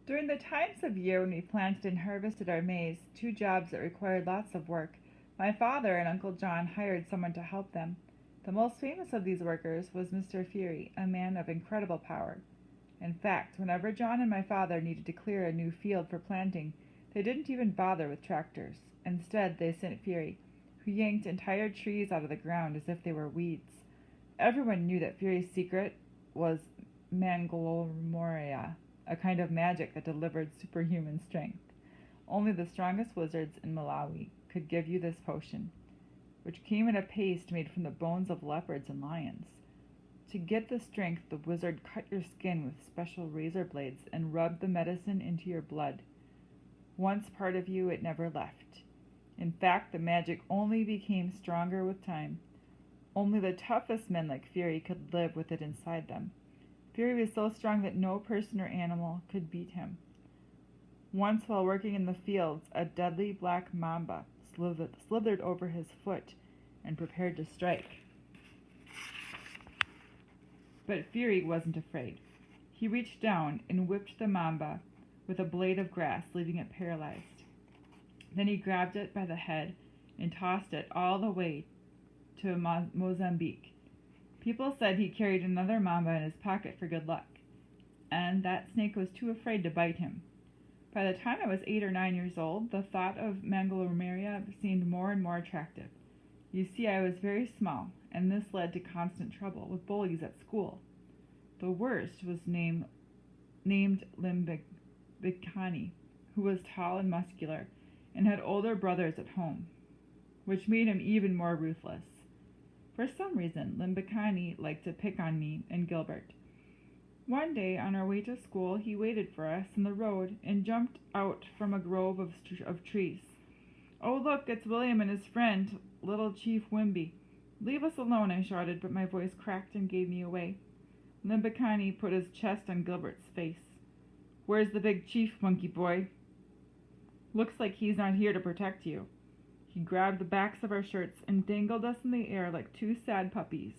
During the times of year when we planted and harvested our maize, two jobs that required lots of work, my father and Uncle John hired someone to help them. The most famous of these workers was Mr. Fury, a man of incredible power. In fact, whenever John and my father needed to clear a new field for planting, they didn't even bother with tractors. Instead, they sent Fury, who yanked entire trees out of the ground as if they were weeds. Everyone knew that Fury's secret was Manglomoria, a kind of magic that delivered superhuman strength. Only the strongest wizards in Malawi could give you this potion, which came in a paste made from the bones of leopards and lions. To get the strength, the wizard cut your skin with special razor blades and rubbed the medicine into your blood. Once part of you, it never left. In fact, the magic only became stronger with time. Only the toughest men like Fury could live with it inside them. Fury was so strong that no person or animal could beat him. Once, while working in the fields, a deadly black mamba slithered over his foot and prepared to strike. But Fury wasn't afraid. He reached down and whipped the mamba with a blade of grass, leaving it paralyzed. Then he grabbed it by the head and tossed it all the way to Mozambique. People said he carried another mamba in his pocket for good luck, and that snake was too afraid to bite him. By the time I was 8 or 9 years old, the thought of Mangalomeria seemed more and more attractive. You see, I was very small, and this led to constant trouble with bullies at school. The worst was named Limbikani, who was tall and muscular, and had older brothers at home, which made him even more ruthless. For some reason, Limbikani liked to pick on me and Gilbert. One day, on our way to school, he waited for us in the road and jumped out from a grove of trees. "Oh, look, it's William and his friend, little Chief Wimby." "Leave us alone," I shouted, but my voice cracked and gave me away. Limbikani put his chest on Gilbert's face. "Where's the big chief, monkey boy? Looks like he's not here to protect you." He grabbed the backs of our shirts and dangled us in the air like two sad puppies.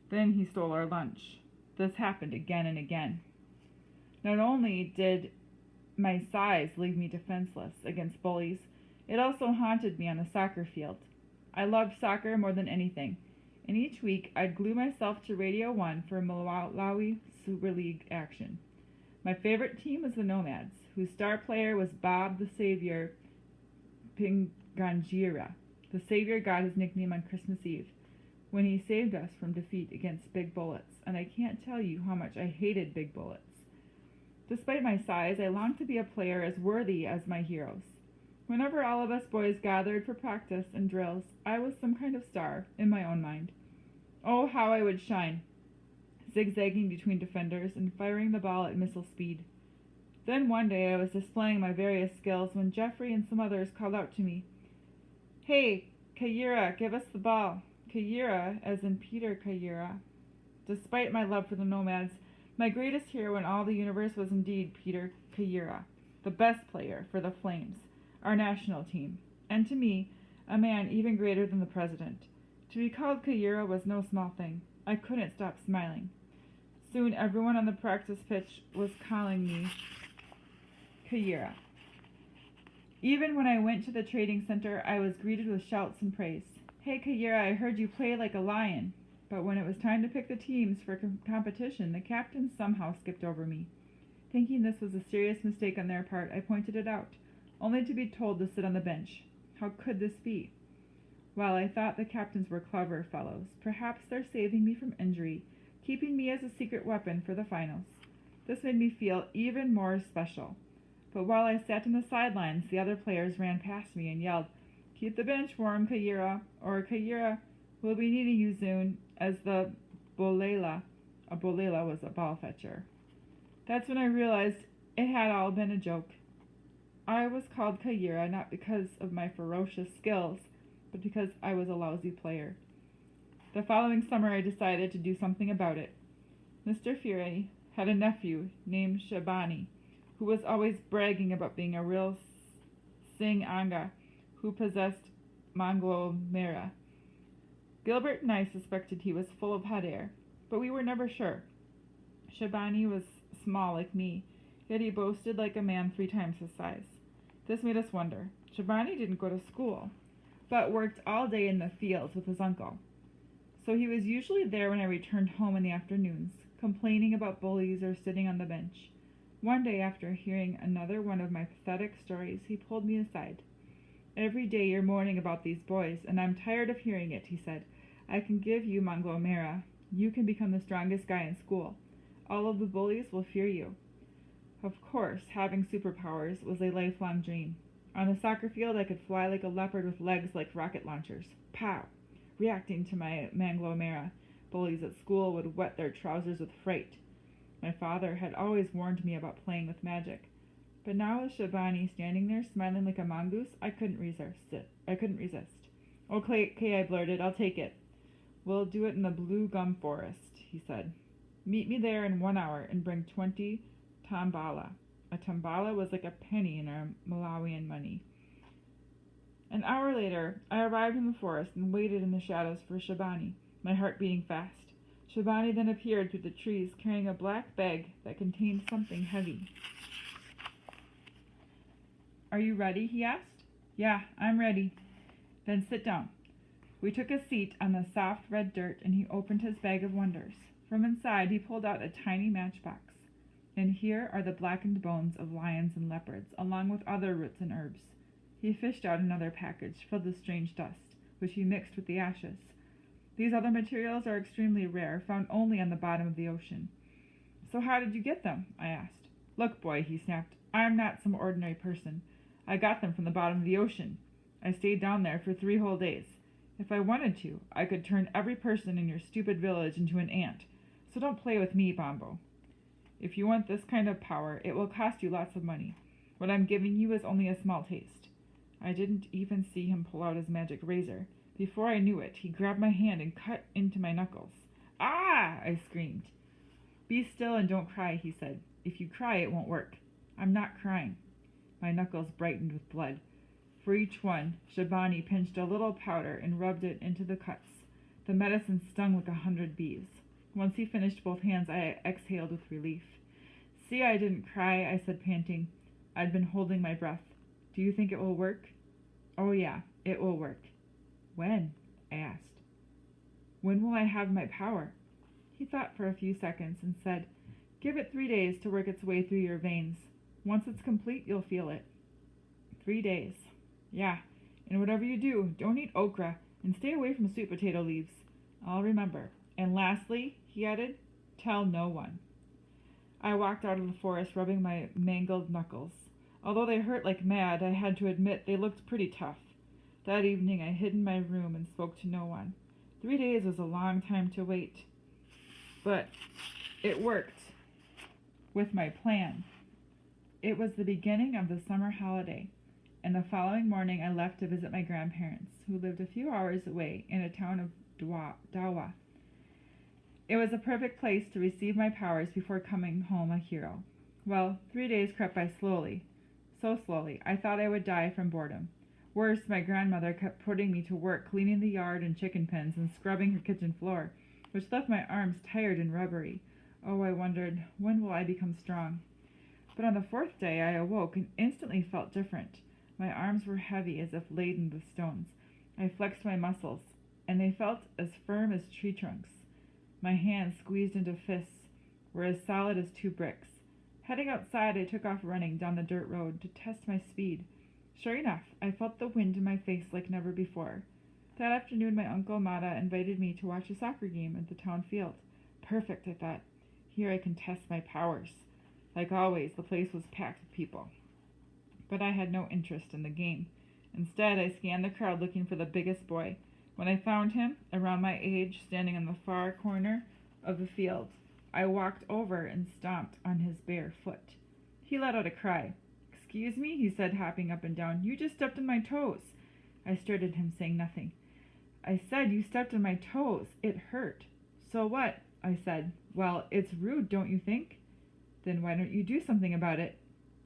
Then he stole our lunch. This happened again and again. Not only did my size leave me defenseless against bullies, it also haunted me on the soccer field. I loved soccer more than anything, and each week I'd glue myself to Radio 1 for Malawi Super League action. My favorite team was the Nomads, whose star player was Bob the Savior Pinganjira. The Savior got his nickname on Christmas Eve, when he saved us from defeat against big bullets, and I can't tell you how much I hated big bullets. Despite my size, I longed to be a player as worthy as my heroes. Whenever all of us boys gathered for practice and drills, I was some kind of star, in my own mind. Oh, how I would shine, zigzagging between defenders and firing the ball at missile speed. Then one day I was displaying my various skills when Jeffrey and some others called out to me, "Hey, Kayira, give us the ball." Kayira, as in Peter Kayira. Despite my love for the Nomads, my greatest hero in all the universe was indeed Peter Kayira, the best player for the Flames, our national team, and to me, a man even greater than the president. To be called Kayira was no small thing. I couldn't stop smiling. Soon everyone on the practice pitch was calling me Kayira. Even when I went to the trading center, I was greeted with shouts and praise. "Hey Kayira, I heard you play like a lion." But when it was time to pick the teams for competition, the captain somehow skipped over me. Thinking this was a serious mistake on their part, I pointed it out, only to be told to sit on the bench. How could this be? While I thought the captains were clever fellows, perhaps they're saving me from injury, keeping me as a secret weapon for the finals. This made me feel even more special. But while I sat on the sidelines, the other players ran past me and yelled, "Keep the bench warm, Kayira," or "Kayira, we'll be needing you soon," as the Bolela. A Bolela was a ball fetcher. That's when I realized it had all been a joke. I was called Kayira not because of my ferocious skills, but because I was a lousy player. The following summer I decided to do something about it. Mr. Fury had a nephew named Shabani, who was always bragging about being a real Sing'anga who possessed Manglo-Mera. Gilbert and I suspected he was full of hot air, but we were never sure. Shabani was small like me, yet he boasted like a man 3 times his size. This made us wonder. Shabani didn't go to school, but worked all day in the fields with his uncle. So he was usually there when I returned home in the afternoons, complaining about bullies or sitting on the bench. One day, after hearing another one of my pathetic stories, he pulled me aside. "Every day you're moaning about these boys, and I'm tired of hearing it," he said. "I can give you Manglo Mera. You can become the strongest guy in school. All of the bullies will fear you." Of course, having superpowers was a lifelong dream. On the soccer field, I could fly like a leopard with legs like rocket launchers. Pow! Reacting to my Manglo Mera, bullies at school would wet their trousers with fright. My father had always warned me about playing with magic. But now with Shabani standing there smiling like a mongoose, I couldn't resist. "Okay," I blurted, "I'll take it." "We'll do it in the blue gum forest," he said. "Meet me there in 1 hour and bring 20 tambala." A tambala was like a penny in our Malawian money. An hour later, I arrived in the forest and waited in the shadows for Shabani, my heart beating fast. Shabani then appeared through the trees carrying a black bag that contained something heavy. "Are you ready?" he asked. "Yeah, I'm ready." "Then sit down." We took a seat on the soft red dirt, and he opened his bag of wonders. From inside he pulled out a tiny matchbox. "And here are the blackened bones of lions and leopards, along with other roots and herbs." He fished out another package filled with strange dust, which he mixed with the ashes. "These other materials are extremely rare, found only on the bottom of the ocean." "So how did you get them?" I asked. "Look, boy," he snapped, "I am not some ordinary person. I got them from the bottom of the ocean. I stayed down there for 3 whole days. If I wanted to, I could turn every person in your stupid village into an ant. So don't play with me, Bombo. If you want this kind of power, it will cost you lots of money. What I'm giving you is only a small taste." I didn't even see him pull out his magic razor. Before I knew it, he grabbed my hand and cut into my knuckles. "Ah!" I screamed. "Be still and don't cry," he said. "If you cry, it won't work." "I'm not crying." My knuckles brightened with blood. For each one, Shabani pinched a little powder and rubbed it into the cuts. The medicine stung like 100 bees. Once he finished both hands, I exhaled with relief. "See, I didn't cry," I said, panting. I'd been holding my breath. "Do you think it will work?" "Oh yeah, it will work." "When?" I asked. "When will I have my power?" He thought for a few seconds and said, "Give it 3 days to work its way through your veins. Once it's complete, you'll feel it." 3 days. Yeah, and whatever you do, don't eat okra and stay away from sweet potato leaves. I'll remember. And lastly, he added, tell no one. I walked out of the forest rubbing my mangled knuckles. Although they hurt like mad, I had to admit they looked pretty tough. That evening I hid in my room and spoke to no one. 3 days was a long time to wait. But it worked with my plan. It was the beginning of the summer holiday, and the following morning I left to visit my grandparents, who lived a few hours away in a town of Dawa. It was a perfect place to receive my powers before coming home a hero. Well, 3 days crept by slowly. So slowly, I thought I would die from boredom. Worse, my grandmother kept putting me to work cleaning the yard and chicken pens and scrubbing her kitchen floor, which left my arms tired and rubbery. Oh, I wondered, when will I become strong? But on the 4th day I awoke and instantly felt different. My arms were heavy as if laden with stones. I flexed my muscles, and they felt as firm as tree trunks. My hands, squeezed into fists, were as solid as 2 bricks. Heading outside, I took off running down the dirt road to test my speed. Sure enough, I felt the wind in my face like never before. That afternoon, my Uncle Mata invited me to watch a soccer game at the town field. Perfect, I thought. Here I can test my powers. Like always, the place was packed with people. But I had no interest in the game. Instead, I scanned the crowd looking for the biggest boy. When I found him, around my age, standing in the far corner of the field, I walked over and stomped on his bare foot. He let out a cry. "Excuse me," he said, hopping up and down. "You just stepped on my toes." I stared at him, saying nothing. "I said you stepped on my toes. It hurt." "So what?" I said. "Well, it's rude, don't you think?" "Then why don't you do something about it?"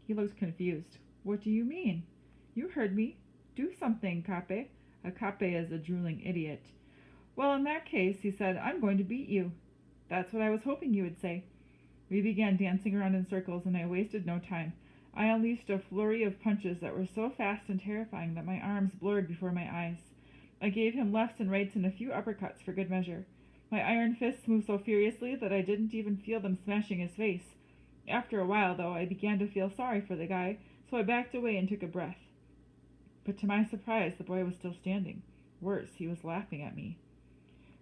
He looked confused. "What do you mean?" "You heard me. Do something, Kape." A Kape is a drooling idiot. "Well, in that case," he said, "I'm going to beat you." "That's what I was hoping you would say." We began dancing around in circles, and I wasted no time. I unleashed a flurry of punches that were so fast and terrifying that my arms blurred before my eyes. I gave him lefts and rights and a few uppercuts for good measure. My iron fists moved so furiously that I didn't even feel them smashing his face. After a while, though, I began to feel sorry for the guy, so I backed away and took a breath. But to my surprise, the boy was still standing. Worse, he was laughing at me.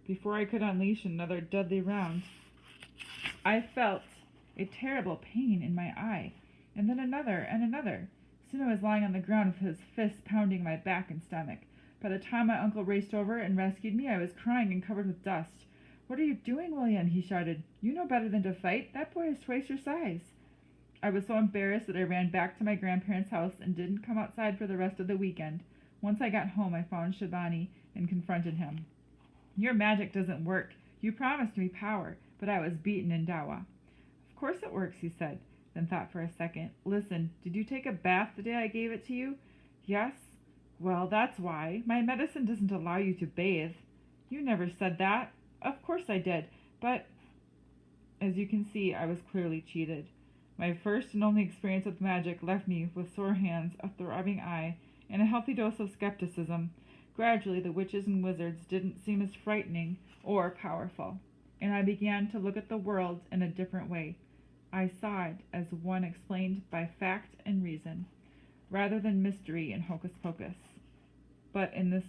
Before I could unleash another deadly round, I felt a terrible pain in my eye, and then another and another. Soon I was lying on the ground with his fists pounding my back and stomach. By the time my uncle raced over and rescued me, I was crying and covered with dust. "What are you doing, William?" he shouted. "You know better than to fight. That boy is twice your size." I was so embarrassed that I ran back to my grandparents' house and didn't come outside for the rest of the weekend. Once I got home, I found Shabani and confronted him. "Your magic doesn't work. You promised me power, but I was beaten in Dawa." "Of course it works," he said, then thought for a second. "Listen, did you take a bath the day I gave it to you?" "Yes." "Well, that's why. My medicine doesn't allow you to bathe." "You never said that." "Of course I did, but—" As you can see, I was clearly cheated. My first and only experience with magic left me with sore hands, a throbbing eye, and a healthy dose of skepticism. Gradually, the witches and wizards didn't seem as frightening or powerful, and I began to look at the world in a different way. I saw it as one explained by fact and reason, rather than mystery and hocus pocus. But in this